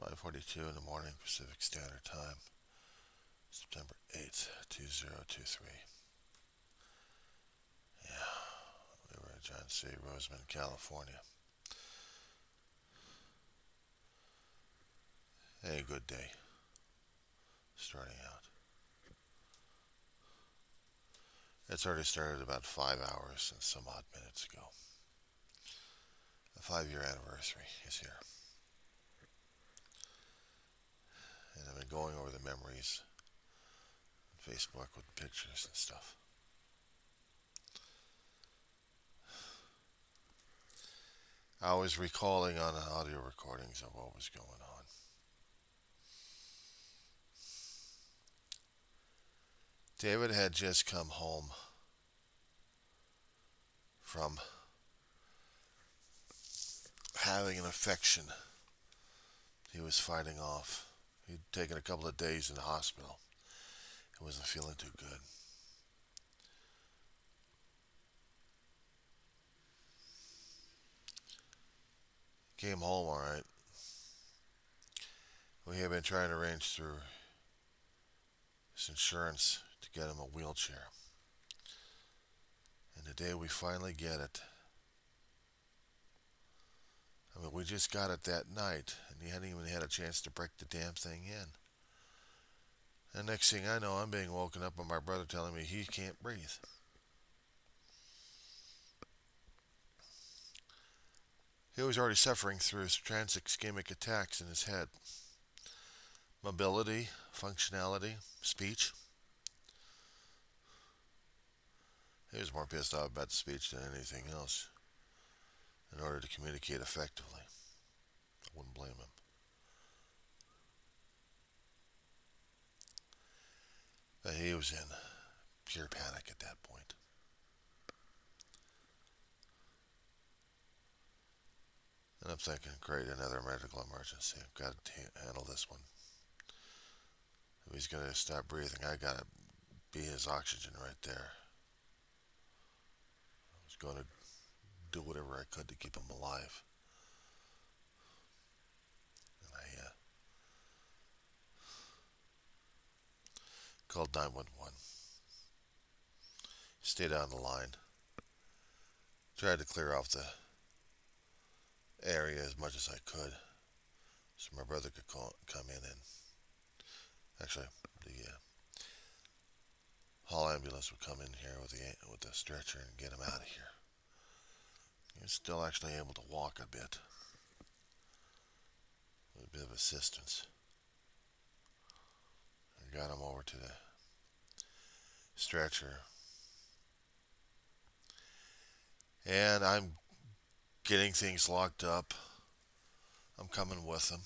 5:42 in the morning, Pacific Standard Time, September 8th, 2023. Yeah, we were in John C. Roseman, California. A good day starting out. It's already started about 5 hours and some odd minutes ago. The 5 year anniversary is here. And I've been going over the memories on Facebook with pictures and stuff. I was recalling on audio recordings of what was going on. David had just come home from having an infection he was fighting off. He'd taken a couple of days in the hospital. He wasn't feeling too good. Came home all right. We had been trying to arrange through his insurance to get him a wheelchair. And the day we finally get it, I mean, we just got it that night, and he hadn't even had a chance to break the damn thing in. And next thing I know, I'm being woken up by my brother telling me he can't breathe. He was already suffering through transischemic attacks in his head. Mobility, functionality, speech. He was more pissed off about the speech than anything else in order to communicate effectively. I wouldn't blame him. But he was in pure panic at that point. And I'm thinking, great, another medical emergency. I've got to handle this one. If he's going to stop breathing, I got to be his oxygen right there. I was going to do whatever I could to keep him alive. And I called 911. Stayed on the line. Tried to clear off the area as much as I could so my brother could come in and actually the hall ambulance would come in here with the stretcher and get him out of here. He was still actually able to walk a bit with a bit of assistance. I got him over to the stretcher, and I'm getting things locked up. I'm coming with him.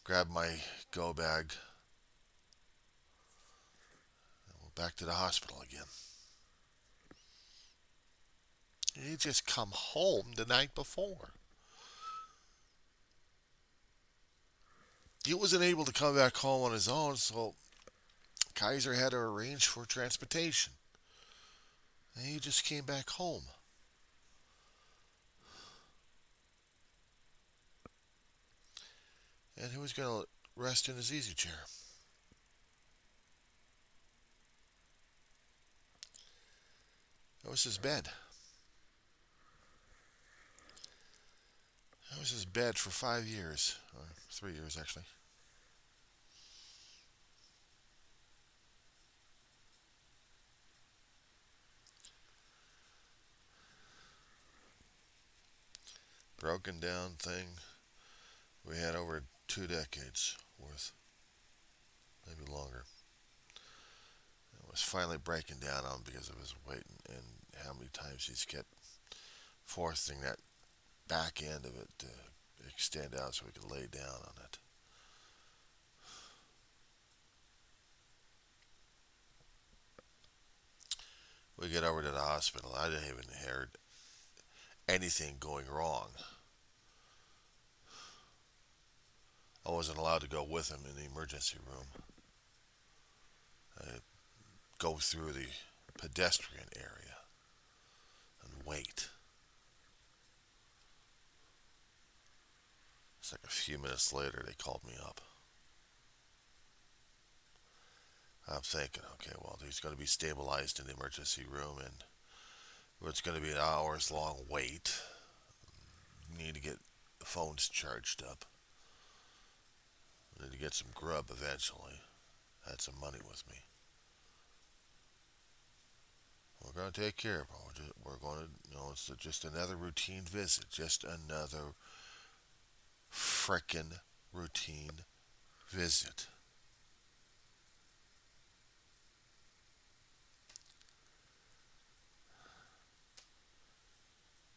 Grab my go bag. And we're back to the hospital again. He just come home the night before. He wasn't able to come back home on his own, so Kaiser had to arrange for transportation. And he just came back home. And he was going to rest in his easy chair. That was his bed. That was his bed for 5 years, or 3 years actually. Broken down thing we had over 2 decades worth, maybe longer. It was finally breaking down on him because of his weight and how many times he's kept forcing that back end of it to extend out so he could lay down on it. We get over to the hospital. I didn't even hear anything going wrong. I wasn't allowed to go with him in the emergency room. I'd go through the pedestrian area and wait. few minutes later, they called me up. I'm thinking, okay, well, he's going to be stabilized in the emergency room, and it's going to be an hours long wait. You need to get the phones charged up. I need to get some grub eventually. I had some money with me. We're going to take care of him. We're going to, it's just another routine visit. Just another frickin' routine visit.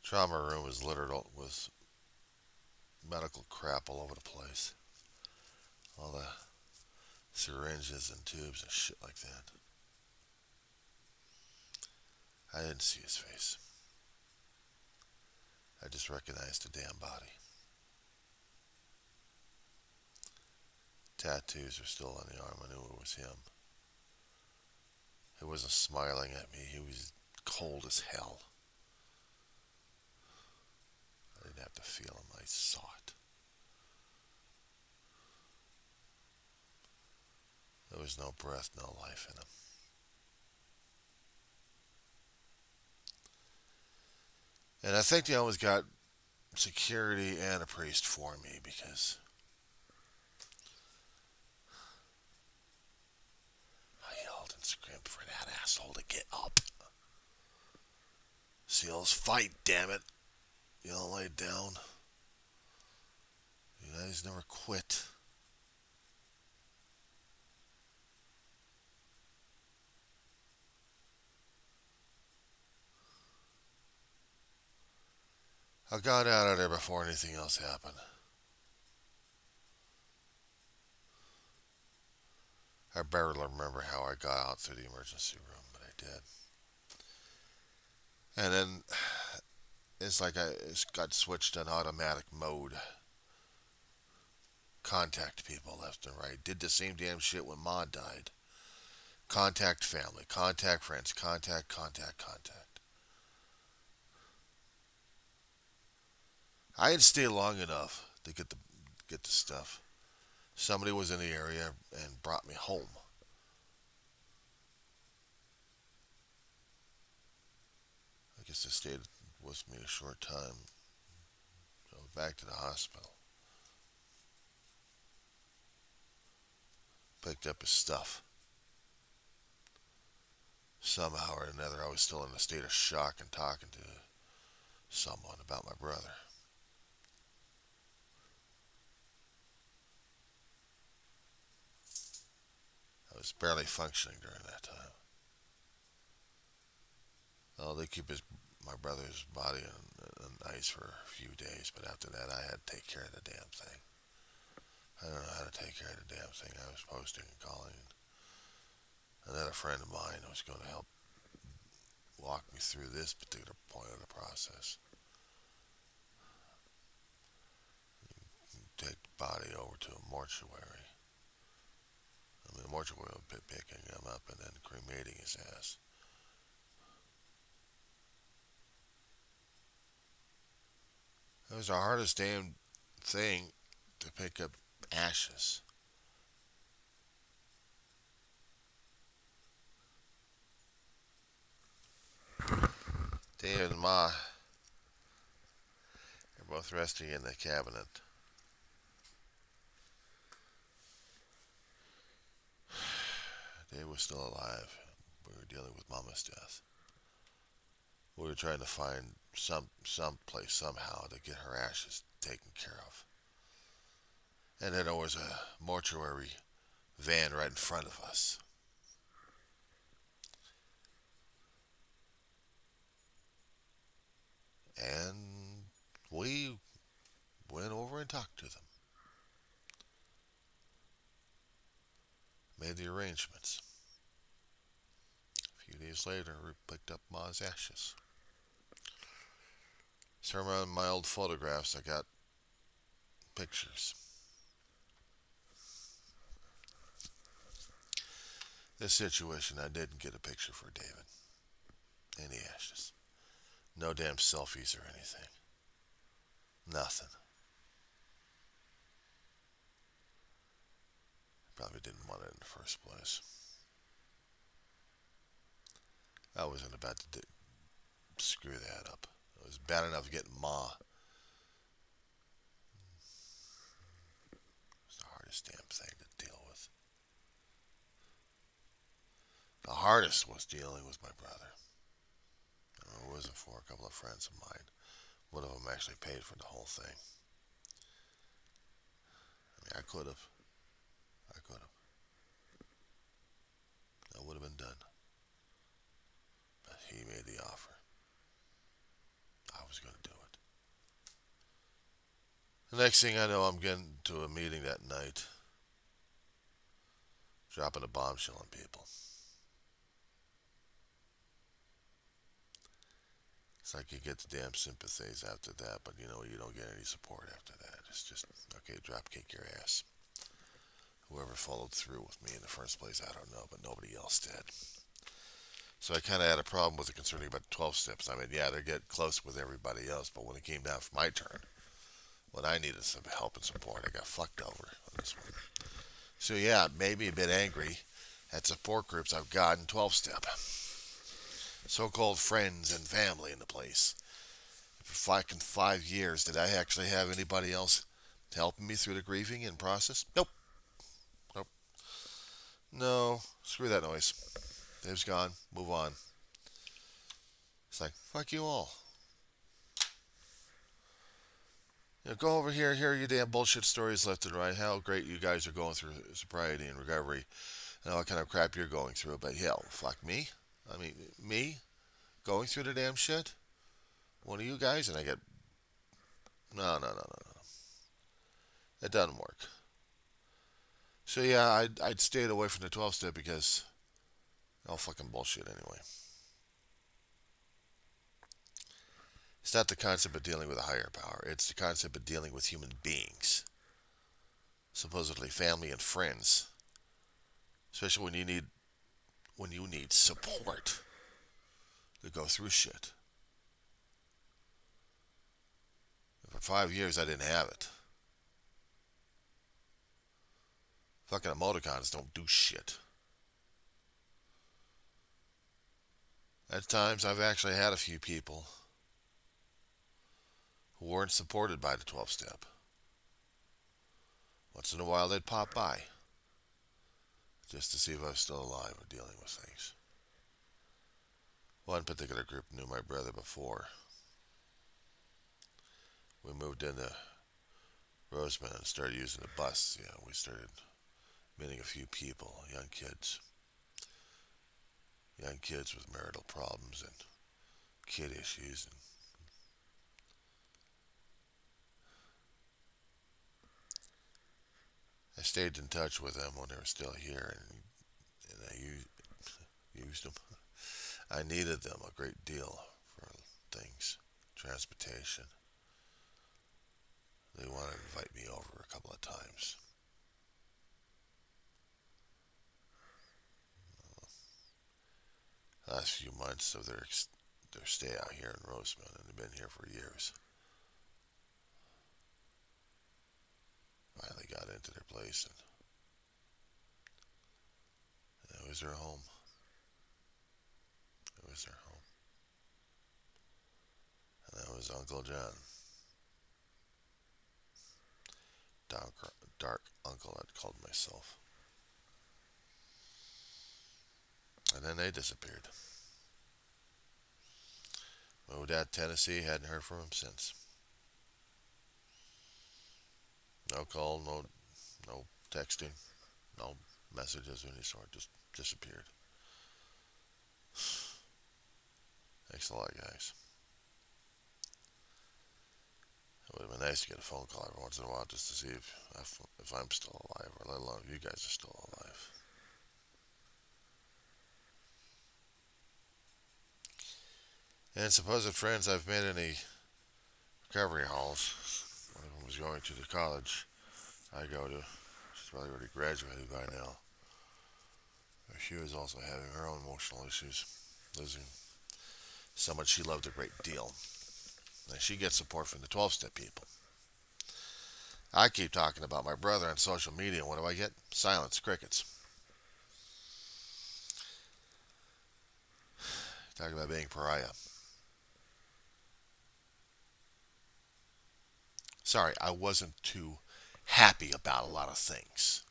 Trauma room was littered with medical crap all over the place. All the syringes and tubes and shit like that. I didn't see his face. I just recognized the damn body. Tattoos are still on the arm. I knew it was him. He wasn't smiling at me. He was cold as hell. I didn't have to feel him. I saw it. There was no breath, no life in him. And I think they always got security and a priest for me because I yelled and screamed for that asshole to get up. SEALs fight, damn it. You don't lay down. You guys never quit. I got out of there before anything else happened. I barely remember how I got out through the emergency room, but I did. And then it's like I got switched on automatic mode. Contact people left and right. Did the same damn shit when Ma died. Contact family, contact friends, contact. I didn't stay long enough to get the stuff. Somebody was in the area and brought me home. I guess they stayed with me a short time. So back to the hospital. Picked up his stuff. Somehow or another, I was still in a state of shock and talking to someone about my brother. I was barely functioning during that time. Well, they keep my brother's body on ice for a few days, but after that, I had to take care of the damn thing. I don't know how to take care of the damn thing. I was posting and calling. And then a friend of mine was going to help walk me through this particular point of the process. Take the body over to a mortuary. The mortuary would be picking him up and then cremating his ass. It was the hardest damn thing to pick up ashes. David and Ma are both resting in the cabinet. Dave was still alive. We were dealing with Mama's death. We were trying to find some place somehow to get her ashes taken care of. And then there was a mortuary van right in front of us. And we went over and talked to them. Made the arrangements. A few days later, we picked up Ma's ashes. Some of my old photographs, I got pictures. This situation, I didn't get a picture for David. Any ashes. No damn selfies or anything. Nothing. Probably didn't want it in the first place. I wasn't about to screw that up. It was bad enough getting Ma. It's the hardest damn thing to deal with. The hardest was dealing with my brother. It wasn't for a couple of friends of mine. One of them actually paid for the whole thing. I mean, I could have. I could have. That would have been done. But he made the offer. I was going to do it. The next thing I know, I'm getting to a meeting that night, dropping a bombshell on people. It's like you get the damn sympathies after that, but you know, you don't get any support after that. It's just, okay, drop kick your ass. Whoever followed through with me in the first place, I don't know, but nobody else did. So I kind of had a problem with it concerning about 12 steps. I mean, yeah, they get close with everybody else, but when it came down for my turn, when I needed some help and support, I got fucked over on this one. So yeah, made me a bit angry at support groups I've got in 12 step. So-called friends and family in the place. For fucking 5 years, did I actually have anybody else helping me through the grieving and process? Nope. Nope. No. Screw that noise. Dave's gone. Move on. It's like, fuck you all. You know, go over here, hear your damn bullshit stories left and right. How great you guys are going through sobriety and recovery, and what kind of crap you're going through. But hell, fuck me. I mean, me going through the damn shit. One of you guys, and I get no. It doesn't work. So yeah, I'd stayed away from the 12 step because all fucking bullshit anyway. It's not the concept of dealing with a higher power. It's the concept of dealing with human beings, supposedly family and friends, especially when you need support to go through shit. For 5 years, I didn't have it. Fucking emoticons don't do shit. At times, I've actually had a few people who weren't supported by the 12 step. Once in a while, they'd pop by just to see if I was still alive or dealing with things. One particular group knew my brother before. We moved into Roseman and started using the bus. Yeah, we started meeting a few people, young kids with marital problems and kid issues. And I stayed in touch with them when they were still here, and I used them. I needed them a great deal for things, transportation. They wanted to invite me over a couple of times. The last few months of their stay out here in Roseman, and they've been here for years. Finally got into their place, and it was their home. It was their home. And that was Uncle John. Dark uncle, I'd called myself. And then they disappeared. Moved out to Tennessee, hadn't heard from him since. No call, no texting, no messages of any sort, just disappeared. Thanks a lot, guys. It would have been nice to get a phone call every once in a while just to see if I'm still alive, or let alone if you guys are still alive. And supposed friends I've met in the recovery halls. One of them was going to the college I go to. She's probably already graduated by now. She was also having her own emotional issues, losing someone she loved a great deal. And she gets support from the 12-step people. I keep talking about my brother on social media, and what do I get? Silence, crickets. Talking about being pariah. Sorry, I wasn't too happy about a lot of things.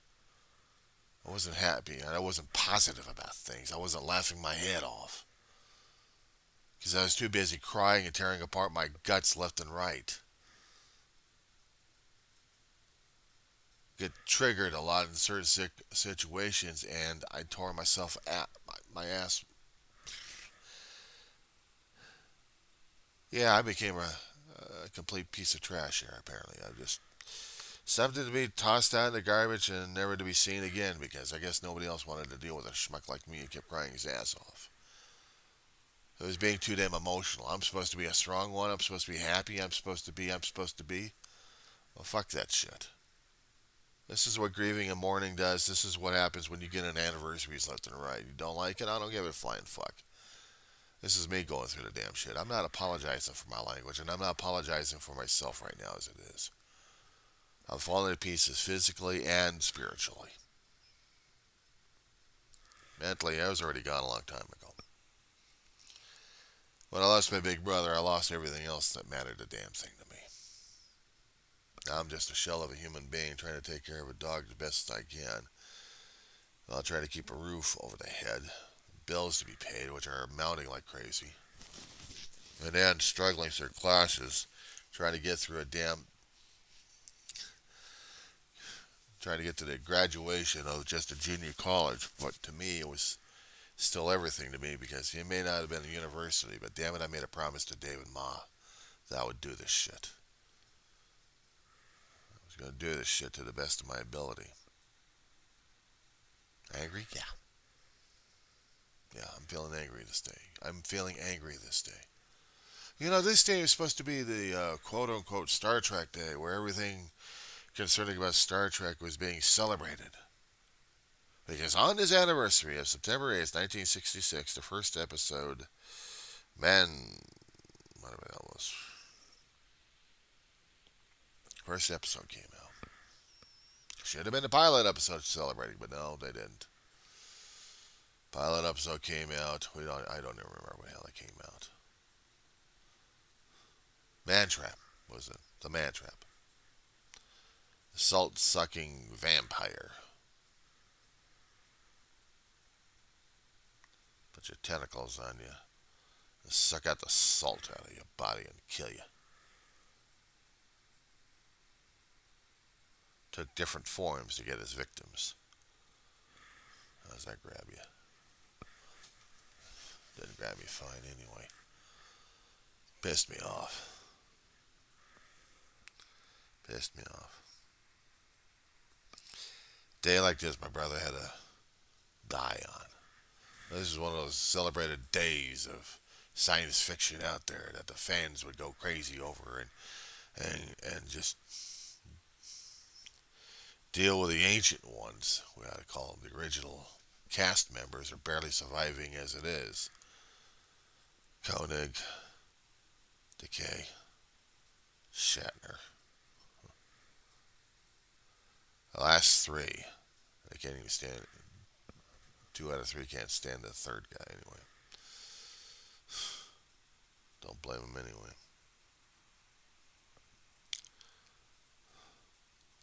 I wasn't happy and I wasn't positive about things. I wasn't laughing my head off because I was too busy crying and tearing apart my guts left and right. Get triggered a lot in certain situations, and I tore myself my ass. Yeah, I became a complete piece of trash here. Apparently, I just something to be tossed out in the garbage and never to be seen again because I guess nobody else wanted to deal with a schmuck like me who kept crying his ass off. It was being too damn emotional. I'm supposed to be a strong one. I'm supposed to be happy. I'm supposed to be. Well, fuck that shit. This is what grieving and mourning does. This is what happens when you get an anniversaries left and right. You don't like it? I don't give a flying fuck. This is me going through the damn shit. I'm not apologizing for my language, and I'm not apologizing for myself right now as it is. I'm falling to pieces physically and spiritually. Mentally, I was already gone a long time ago. When I lost my big brother, I lost everything else that mattered a damn thing to me. Now I'm just a shell of a human being trying to take care of a dog as best as I can. I'll try to keep a roof over the head, bills to be paid, which are mounting like crazy, and then struggling through classes, trying to get through trying to get to the graduation of just a junior college. But to me, it was still everything to me because it may not have been a university, but damn it, I made a promise to David Ma that I would do this shit. I was going to do this shit to the best of my ability. Angry? Yeah. Yeah, I'm feeling angry this day. I'm feeling angry this day. You know, this day is supposed to be the quote-unquote Star Trek day where everything concerning about Star Trek was being celebrated. Because on this anniversary of September 8th, 1966, the first episode, man, whatever that was, first episode came out. Should have been the pilot episode celebrating, but no, they didn't. Pilot episode came out. I don't even remember when the hell it came out. Man Trap was it? The Man Trap. The salt-sucking vampire. Put your tentacles on you. And suck out the salt out of your body and kill you. Took different forms to get his victims. How does that grab you? Didn't grab me fine anyway. Pissed me off. Pissed me off. Day like this, my brother had to die on. This is one of those celebrated days of science fiction out there that the fans would go crazy over and just deal with the ancient ones. We ought to call them the original cast members are barely surviving as it is. Koenig, Decay, Shatner. The last three, I can't even stand it. 2 out of 3 can't stand the third guy anyway. Don't blame him anyway.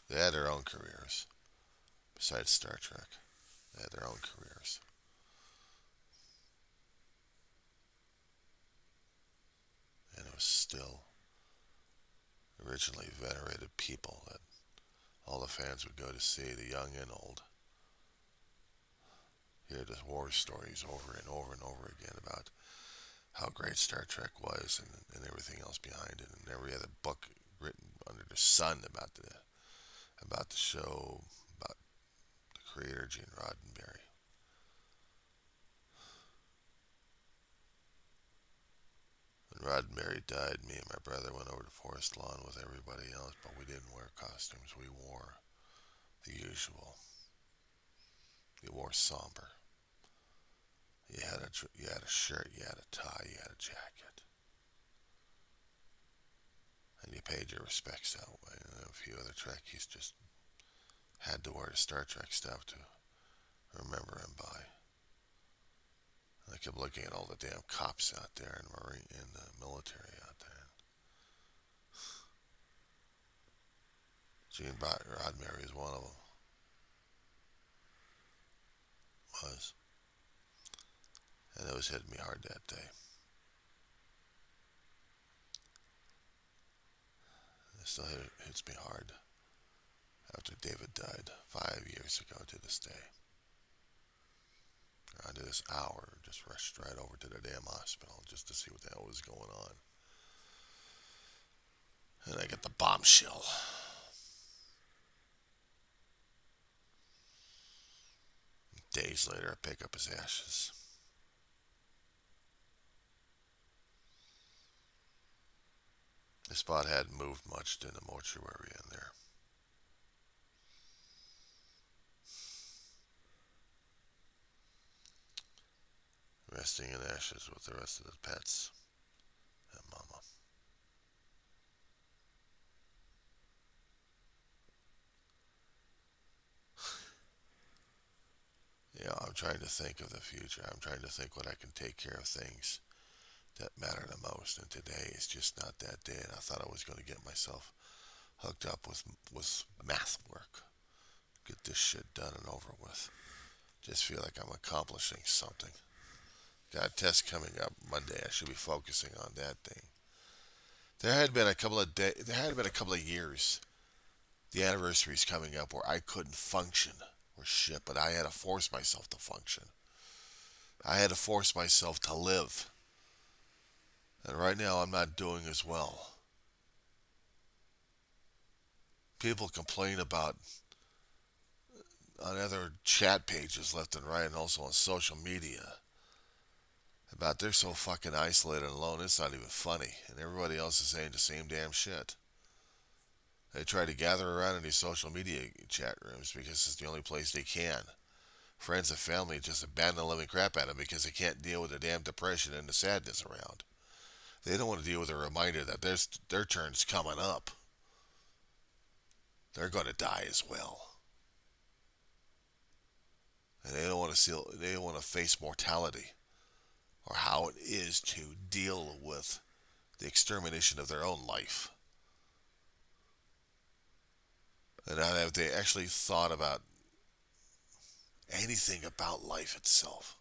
They had their own careers. Besides Star Trek, they had their own careers. And it was still originally venerated people that all the fans would go to see, the young and old. Hear the war stories over and over and over again about how great Star Trek was and everything else behind it, and every other book written under the sun about the show, about the creator Gene Roddenberry. When Roddenberry died, me and my brother went over to Forest Lawn with everybody else, but we didn't wear costumes. We wore the usual. We wore somber. You had a shirt, you had a tie, you had a jacket. And you paid your respects that way. And a few other Trekkies just had to wear the Star Trek stuff to remember him by. And I kept looking at all the damn cops out there and Marine and the military out there. Gene Roddenberry is one of them. Was. And it was hitting me hard that day. It still hits me hard after David died 5 years ago to this day. Under this hour, just rushed right over to the damn hospital just to see what the hell was going on. And I get the bombshell. Days later, I pick up his ashes. The spot hadn't moved much in the mortuary in there. Resting in ashes with the rest of the pets and Mama. I'm trying to think of the future. I'm trying to think what I can take care of things that matter the most. And today is just not that day. And I thought I was going to get myself hooked up with math work. Get this shit done and over with. Just feel like I'm accomplishing something. Got a test coming up Monday. I should be focusing on that thing. There had been a couple of years. The anniversary's coming up where I couldn't function or shit, but I had to force myself to function. I had to force myself to live. And right now I'm not doing as well. People complain about on other chat pages left and right and also on social media about they're so fucking isolated and alone, it's not even funny. And everybody else is saying the same damn shit. They try to gather around in these social media chat rooms because it's the only place they can. Friends and family just abandon the living crap out of them because they can't deal with the damn depression and the sadness around. They don't want to deal with a reminder that their turn's coming up. They're going to die as well. And they don't want to face mortality or how it is to deal with the extermination of their own life. And have they actually thought about anything about life itself?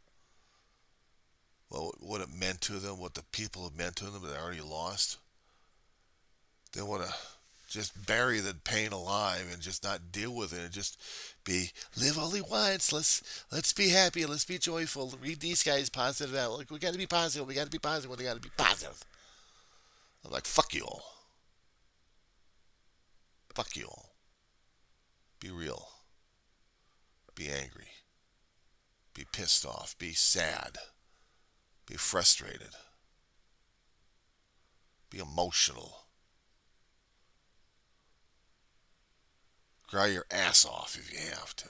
Well, what it meant to them, what the people have meant to them that they already lost? They want to just bury the pain alive and just not deal with it and just live only once. Let's be happy. Let's be joyful. Read these guys' positive out. Like, we got to be positive. We got to be positive. We got to be positive. I'm like, fuck you all. Fuck you all. Be real. Be angry. Be pissed off. Be sad. Be frustrated. Be emotional. Cry your ass off if you have to.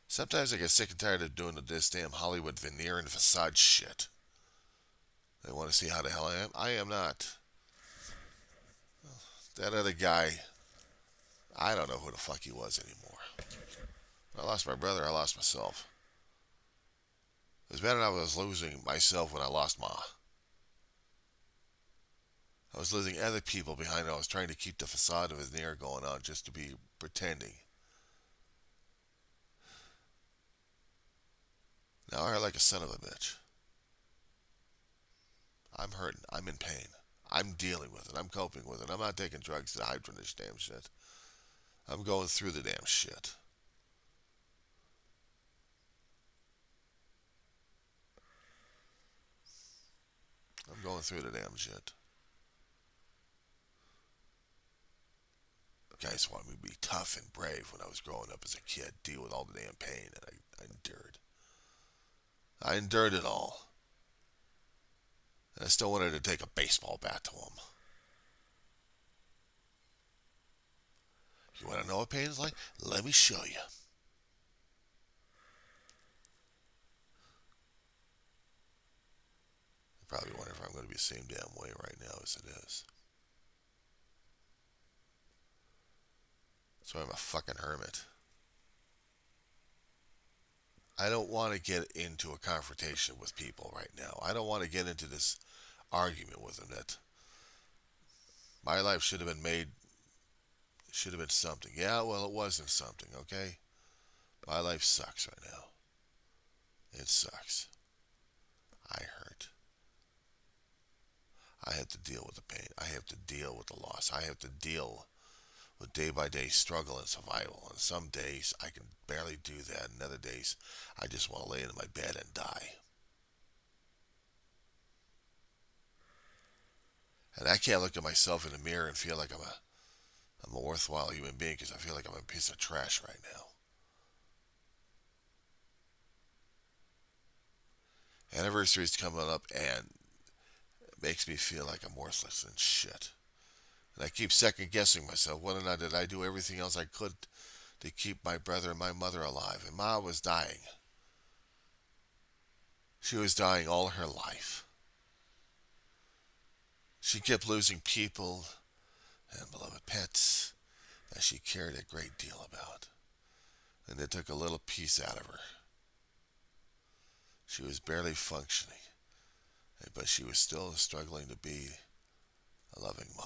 Sometimes I get sick and tired of doing this damn Hollywood veneer and facade shit. They want to see how the hell I am. I am not. That other guy, I don't know who the fuck he was anymore. When I lost my brother, I lost myself. It was bad enough I was losing myself when I lost Ma. I was losing other people behind it. I was trying to keep the facade of veneer going on just to be pretending. Now I hurt like a son of a bitch. I'm hurting. I'm in pain. I'm dealing with it. I'm coping with it. I'm not taking drugs to hide from this damn shit. I'm going through the damn shit. I'm going through the damn shit. Guys wanted me to be tough and brave when I was growing up as a kid, deal with all the damn pain that I endured. I endured it all. And I still wanted to take a baseball bat to him. You want to know what pain is like? Let me show you. Probably wonder if I'm going to be the same damn way right now as it is. So I'm a fucking hermit. I don't want to get into a confrontation with people right now. I don't want to get into this argument with them that my life should have been something. Yeah, well, it wasn't something, okay? My life sucks right now. It sucks. I hurt. I have to deal with the pain. I have to deal with the loss. I have to deal with day by day struggle and survival. And some days I can barely do that. And other days I just want to lay in my bed and die. And I can't look at myself in the mirror and feel like I'm a worthwhile human being because I feel like I'm a piece of trash right now. Anniversary's coming up and it makes me feel like I'm worthless and shit. And I keep second guessing myself whether or not did I do everything else I could to keep my brother and my mother alive. And Ma was dying. She was dying all her life. She kept losing people and beloved pets that she cared a great deal about. And they took a little piece out of her. She was barely functioning, but she was still struggling to be a loving Ma.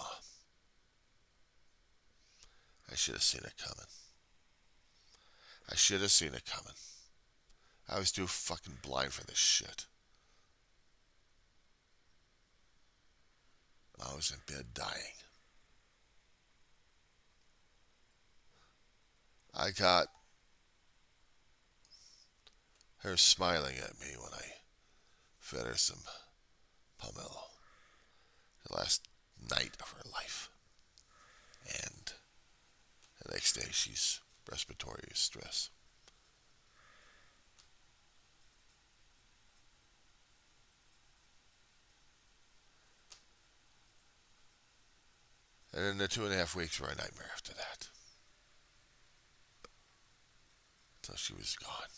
I should have seen it coming. I should have seen it coming. I was too fucking blind for this shit. I was in bed dying. I got her smiling at me when I fed her some pomelo. The last night of her life. And the next day she's respiratory distress. And then the 2.5 weeks were a nightmare after that. Until she was gone.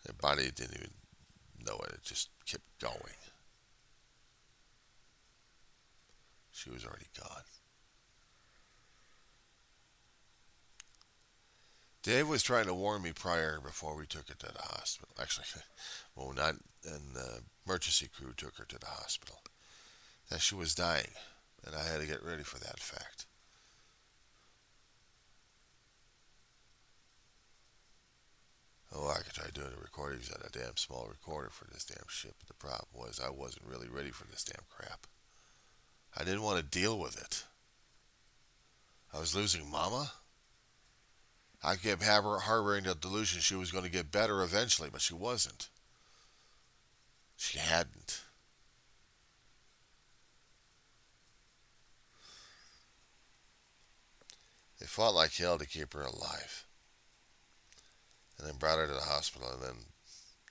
Her body didn't even know it. It just kept going. She was already gone. Dave was trying to warn me prior before we took her to the hospital. Actually, well, not, and the emergency crew took her to the hospital. That she was dying, and I had to get ready for that fact. Oh, I could try doing the recordings on a damn small recorder for this damn shit, but the problem was I wasn't really ready for this damn crap. I didn't want to deal with it. I was losing Mama. I kept harboring the delusion she was going to get better eventually, but she wasn't. She hadn't. They fought like hell to keep her alive. And then brought her to the hospital, and then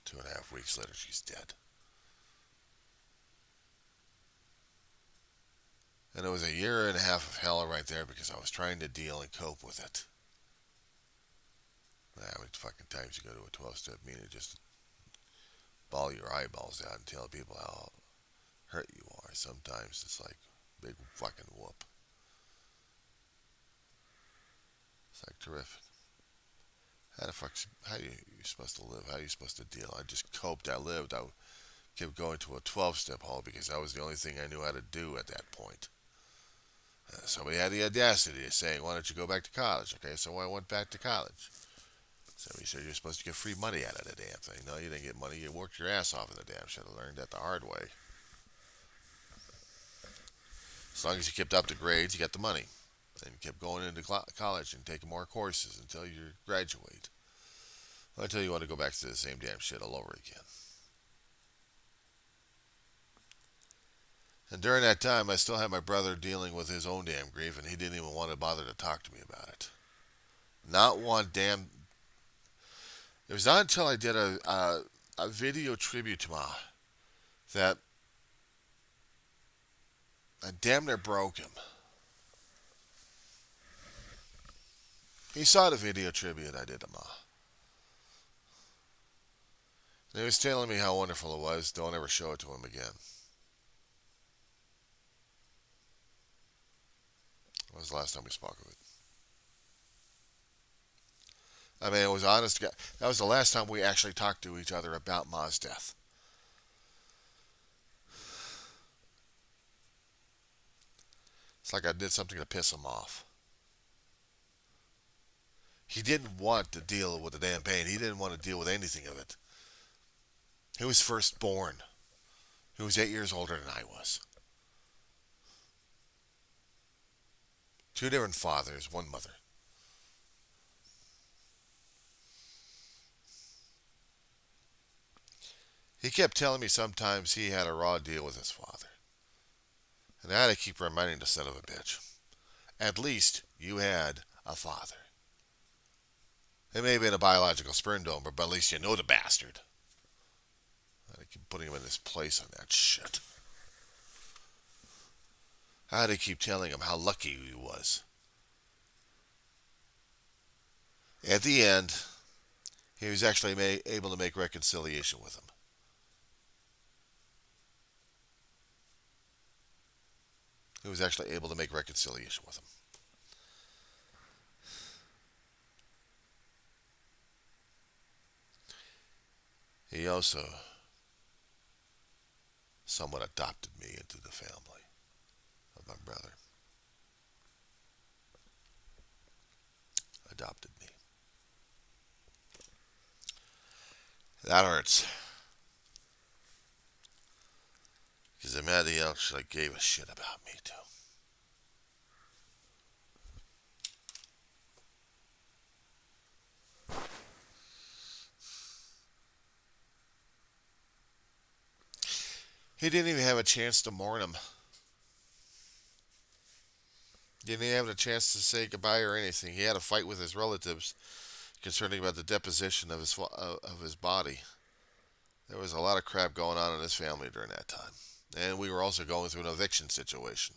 2.5 weeks later, she's dead. And it was a year and a half of hell right there because I was trying to deal and cope with it. How many fucking times you go to a 12-step meeting just bawl your eyeballs out and tell people how hurt you are. Sometimes it's like big fucking whoop. It's like terrific. How are you supposed to live? How are you supposed to deal? I just coped. I lived. I kept going to a 12-step hall because that was the only thing I knew how to do at that point. Somebody had the audacity of saying, why don't you go back to college? Okay, so I went back to college. Somebody said you're supposed to get free money out of the damn thing. No, you didn't get money. You worked your ass off in the damn shit. I learned that the hard way. As long as you kept up the grades, you got the money. And you kept going into college and taking more courses until you graduate. Until you want to go back to the same damn shit all over again. And during that time, I still had my brother dealing with his own damn grief, and he didn't even want to bother to talk to me about it. Not one damn. It was not until I did a video tribute to Ma that I damn near broke him. He saw the video tribute I did to Ma. And he was telling me how wonderful it was. Don't ever show it to him again. That was the last time we spoke of it. I mean, it was honest. That was the last time we actually talked to each other about Ma's death. It's like I did something to piss him off. He didn't want to deal with the damn pain. He didn't want to deal with anything of it. He was firstborn. He was 8 years older than I was. Two different fathers, one mother. He kept telling me sometimes he had a raw deal with his father. And I had to keep reminding the son of a bitch. At least you had a father. It may have been a biological sperm donor, but at least you know the bastard. I had to keep putting him in his place on that shit. I had to keep telling him how lucky he was. At the end, he was actually able to make reconciliation with him. He was actually able to make reconciliation with him. He also somewhat adopted me into the family of my brother. Adopted me. That hurts. Because the man he actually gave a shit about me too. He didn't even have a chance to mourn him. Didn't even have a chance to say goodbye or anything. He had a fight with his relatives concerning about the deposition of his body. There was a lot of crap going on in his family during that time. And we were also going through an eviction situation.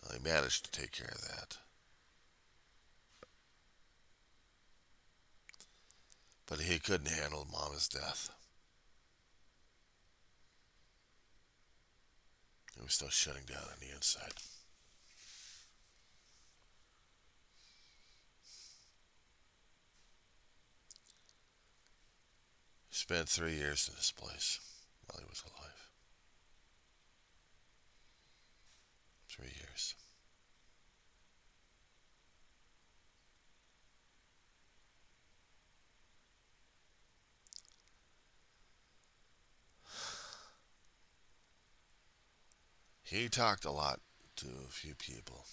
Well, he managed to take care of that. But he couldn't handle Mama's death. He was still shutting down on the inside. He spent 3 years in this place while he was alive. 3 years. He talked a lot to a few people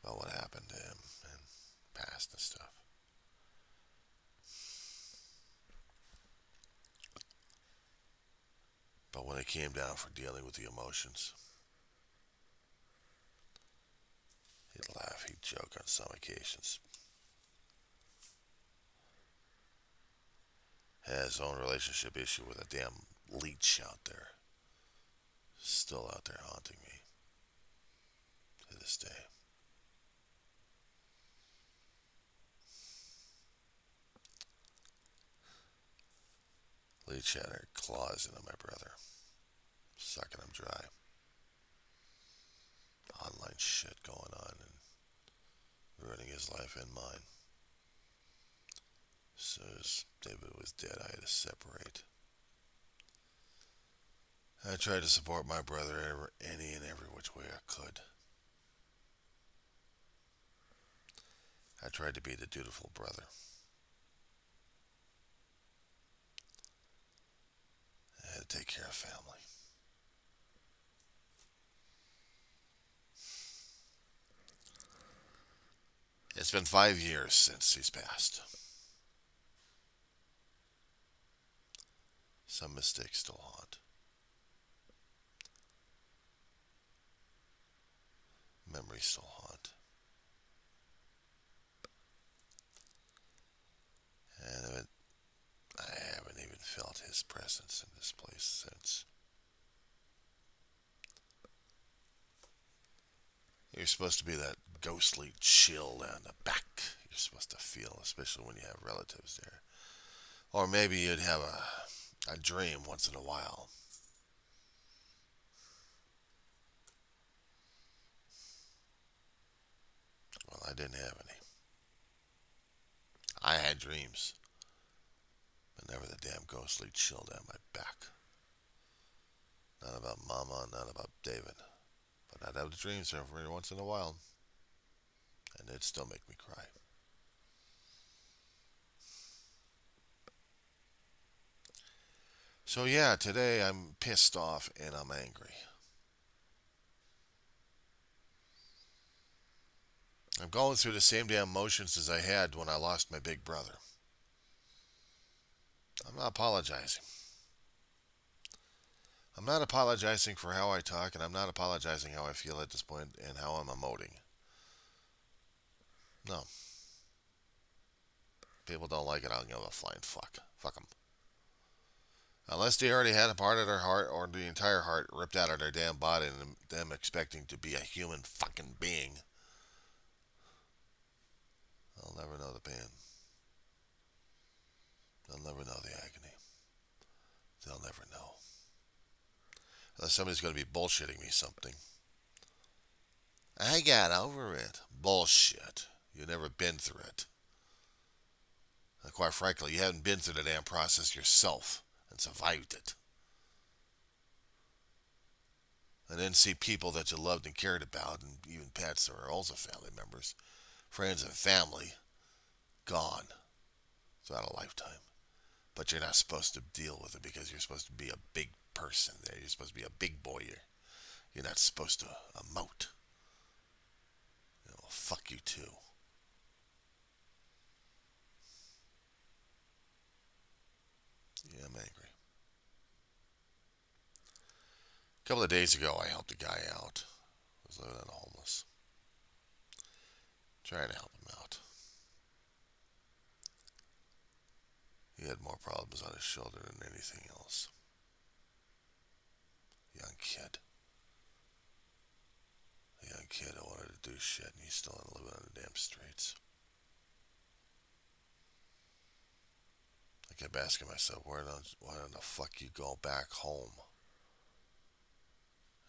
about what happened to him and past and stuff. But when it came down for dealing with the emotions, he'd laugh, he'd joke on some occasions. Had his own relationship issue with a damn leech out there. Still out there haunting me to this day. Leech had her claws into my brother, sucking him dry. Online shit going on and ruining his life and mine. As soon as David was dead, I had to separate. I tried to support my brother any and every which way I could. I tried to be the dutiful brother. I had to take care of family. It's been 5 years since he's passed. Some mistakes still haunt. Memories still haunt. And I haven't even felt his presence in this place since. You're supposed to be that ghostly chill down the back. You're you're supposed to feel, especially when you have relatives there. Or maybe you'd have a dream once in a while. Well, I didn't have any. I had dreams, but never the damn ghostly chill down my back. Not about Mama, not about David. But I'd have the dreams every once in a while, and it'd still make me cry. So yeah, today I'm pissed off and I'm angry. I'm going through the same damn motions as I had when I lost my big brother. I'm not apologizing. I'm not apologizing for how I talk, and I'm not apologizing how I feel at this point and how I'm emoting. No. People don't like it, I don't give a flying fuck. Fuck them. Unless they already had a part of their heart or the entire heart ripped out of their damn body and them expecting to be a human fucking being, they'll never know the pain. They'll never know the agony. They'll never know. Unless somebody's going to be bullshitting me something. I got over it. Bullshit. You've never been through it. And quite frankly, you haven't been through the damn process yourself and survived it. And then see people that you loved and cared about, and even pets or also family members, friends and family, gone throughout a lifetime. But you're not supposed to deal with it because you're supposed to be a big person there. You're supposed to be a big boy here. You're not supposed to emote. Well, fuck you too. Yeah, I'm angry. A couple of days ago, I helped a guy out. He was living on a homeless. Trying to help him out. He had more problems on his shoulder than anything else. Young kid. A young kid who wanted to do shit, and he's still living on the damn streets. I kept asking myself, why in the fuck you go back home?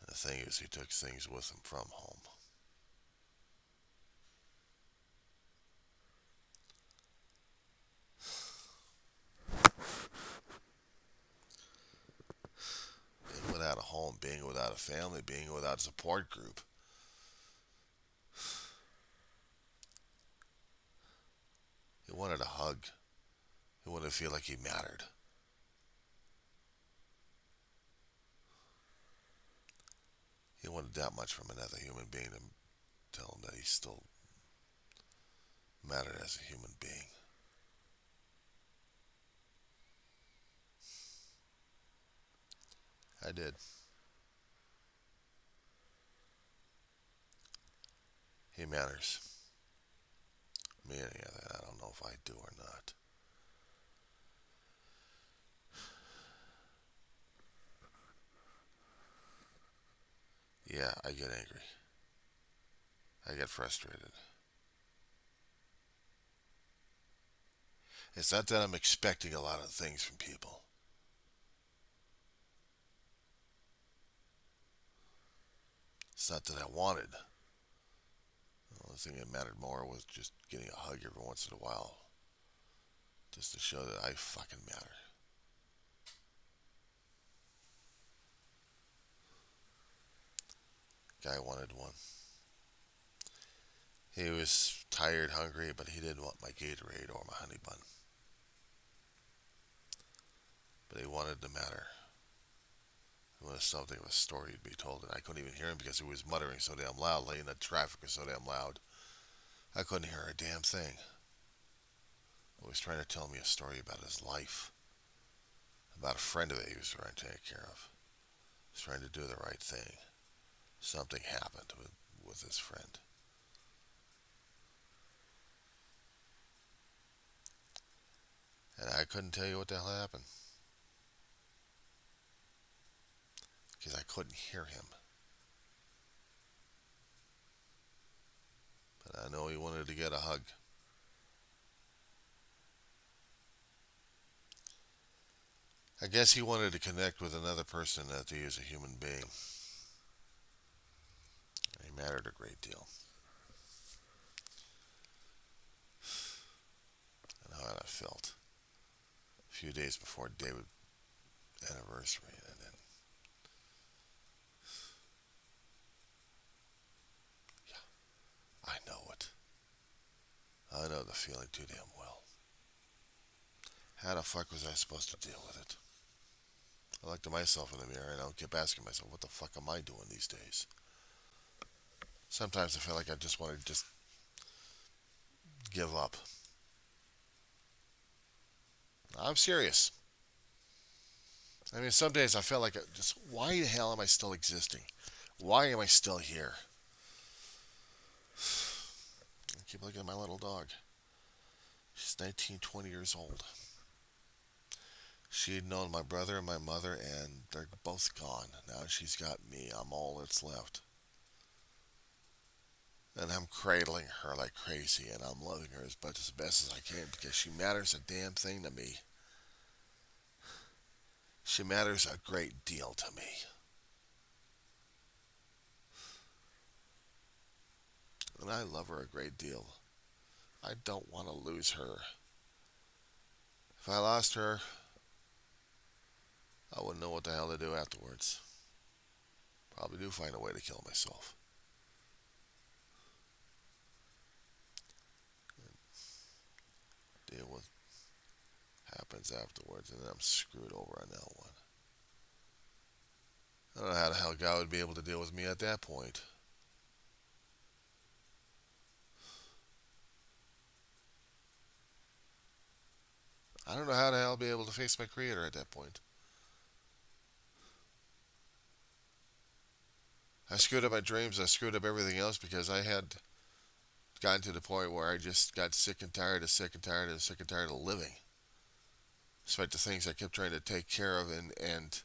And the thing is, he took things with him from home. Being without a home, being without a family, being without a support group. He wanted a hug. He wanted to feel like he mattered. He wanted that much from another human being to tell him that he still mattered as a human being. I did. He matters. Me, I don't know if I do or not. Yeah, I get angry. I get frustrated. It's not that I'm expecting a lot of things from people. It's not that I wanted. The only thing that mattered more was just getting a hug every once in a while. Just to show that I fucking matter. Guy wanted one. He was tired, hungry, but he didn't want my Gatorade or my honey bun. But he wanted to matter. He wanted something of a story to be told, and I couldn't even hear him because he was muttering so damn loudly, and the traffic was so damn loud. I couldn't hear a damn thing. He was trying to tell me a story about his life, about a friend that he was trying to take care of. He was trying to do the right thing. Something happened with his friend. And I couldn't tell you what the hell happened. Because I couldn't hear him. But I know he wanted to get a hug. I guess he wanted to connect with another person that he is a human being. He mattered a great deal. And how I felt a few days before David's anniversary. And then, yeah, I know it. I know the feeling too damn well. How the fuck was I supposed to deal with it? I looked at myself in the mirror and I kept asking myself, what the fuck am I doing these days? Sometimes I feel like I just want to just give up. I'm serious. I mean, some days I feel like just, why the hell am I still existing? Why am I still here? I keep looking at my little dog. She's 19, 20 years old. She had known my brother and my mother, and they're both gone. Now she's got me. I'm all that's left. And I'm cradling her like crazy, and I'm loving her as much as best as I can because she matters a damn thing to me. She matters a great deal to me. And I love her a great deal. I don't want to lose her. If I lost her, I wouldn't know what the hell to do afterwards. Probably do find a way to kill myself. Deal with happens afterwards, and then I'm screwed over on that one. I don't know how the hell God would be able to deal with me at that point. I don't know how the hell I'll be able to face my Creator at that point. I screwed up my dreams. I screwed up everything else because I had gotten to the point where I just got sick and tired of sick and tired of sick and tired of living. Despite the things I kept trying to take care of and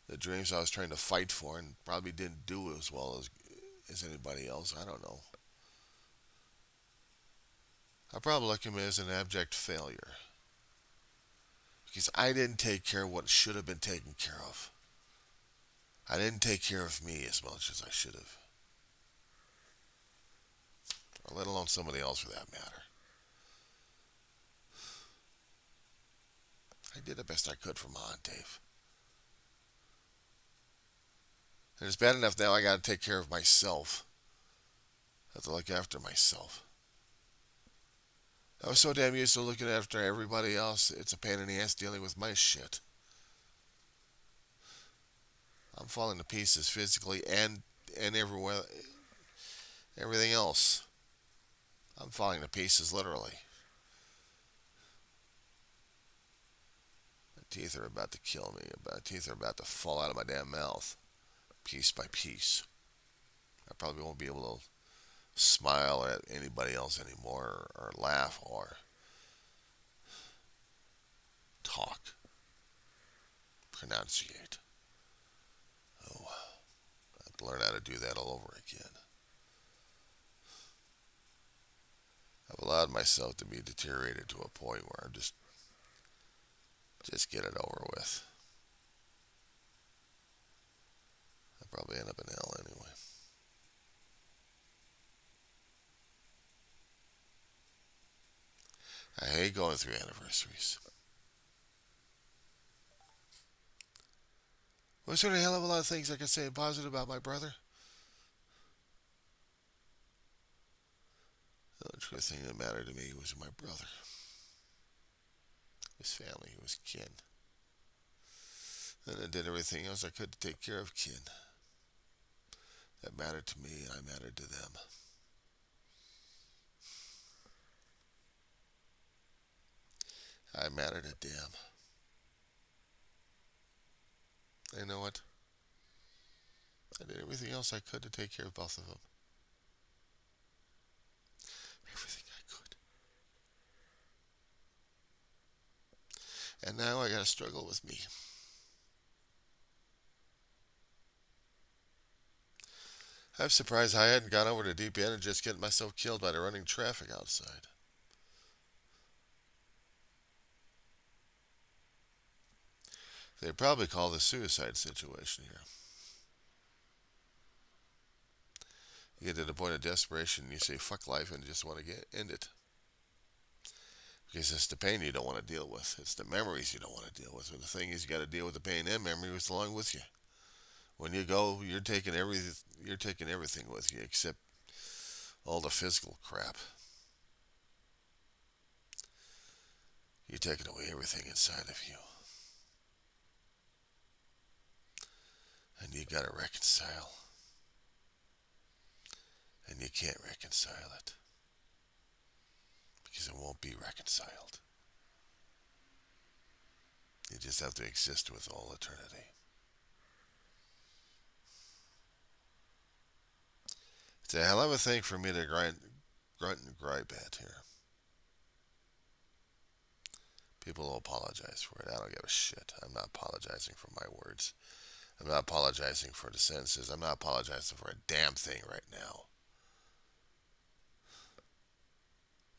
the dreams I was trying to fight for and probably didn't do as well as anybody else. I don't know. I probably look at him as an abject failure because I didn't take care of what should have been taken care of. I didn't take care of me as much as I should have, or let alone somebody else for that matter. I did the best I could for Ma and Dave. And it's bad enough now I gotta take care of myself. I have to look after myself. I was so damn used to looking after everybody else, it's a pain in the ass dealing with my shit. I'm falling to pieces physically and everywhere, everything else. I'm falling to pieces literally. My teeth are about to kill me. My teeth are about to fall out of my damn mouth, piece by piece. I probably won't be able to smile at anybody else anymore, or laugh, or talk, pronunciate. Oh, I have to learn how to do that all over again. I've allowed myself to be deteriorated to a point where I'm just get it over with. I'll probably end up in hell anyway. I hate going through anniversaries. Was there a hell of a lot of things I could say positive about my brother? The only true thing that mattered to me was my brother, his family, his kin. And I did everything else I could to take care of kin. That mattered to me, and I mattered to them. I mattered a damn. And you know what? I did everything else I could to take care of both of them. Everything I could. And now I gotta struggle with me. I'm surprised I hadn't gone over to deep end and just getting myself killed by the running traffic outside. They probably call this suicide situation here. You get to the point of desperation and you say fuck life and just want to end it. Because it's the pain you don't want to deal with. It's the memories you don't want to deal with. And the thing is, you got to deal with the pain and memories along with you. When you go, you're taking everything with you except all the physical crap. You're taking away everything inside of you. And you got to reconcile. And you can't reconcile it. Because it won't be reconciled. You just have to exist with all eternity. It's a hell of a thing for me to grunt and gripe at here. People will apologize for it. I don't give a shit. I'm not apologizing for my words. I'm not apologizing for the sentences. I'm not apologizing for a damn thing right now.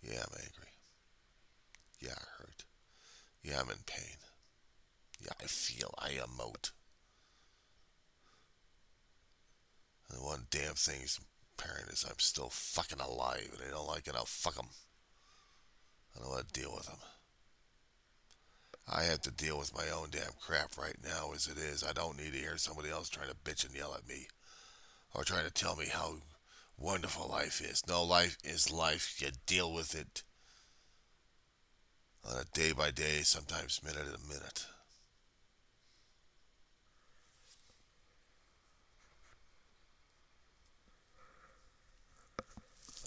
Yeah, I'm angry. Yeah, I hurt. Yeah, I'm in pain. Yeah, I emote. And the one damn thing's apparent is I'm still fucking alive, and they don't like it, I'll fuck them. I don't want to deal with them. I have to deal with my own damn crap right now as it is. I don't need to hear somebody else trying to bitch and yell at me or trying to tell me how wonderful life is. No, life is life. You deal with it on a day by day, sometimes minute to minute.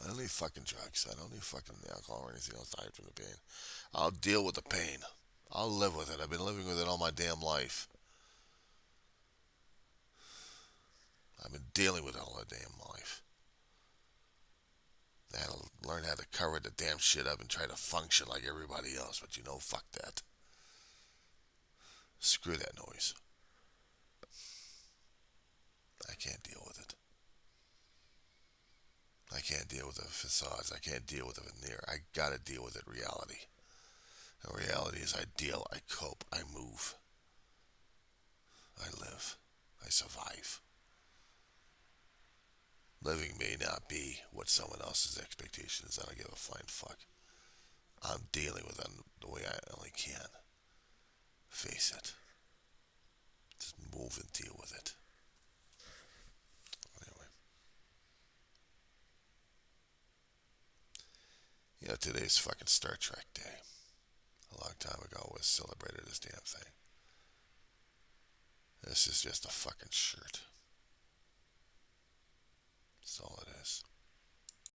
I don't need fucking drugs. I don't need fucking alcohol or anything else to hide from the pain. I'll deal with the pain. I'll live with it. I've been living with it all my damn life. I've been dealing with it all my damn life. I had to learn how to cover the damn shit up and try to function like everybody else. But fuck that. Screw that noise. I can't deal with it. I can't deal with the facades. I can't deal with the veneer. I gotta deal with it, reality. And reality is I deal, I cope, I move. I live. I survive. Living may not be what someone else's expectation is. I don't give a flying fuck. I'm dealing with it the way I only can. Face it. Just move and deal with it. Anyway. Today's fucking Star Trek Day. A long time ago was celebrated this damn thing. This is just a fucking shirt.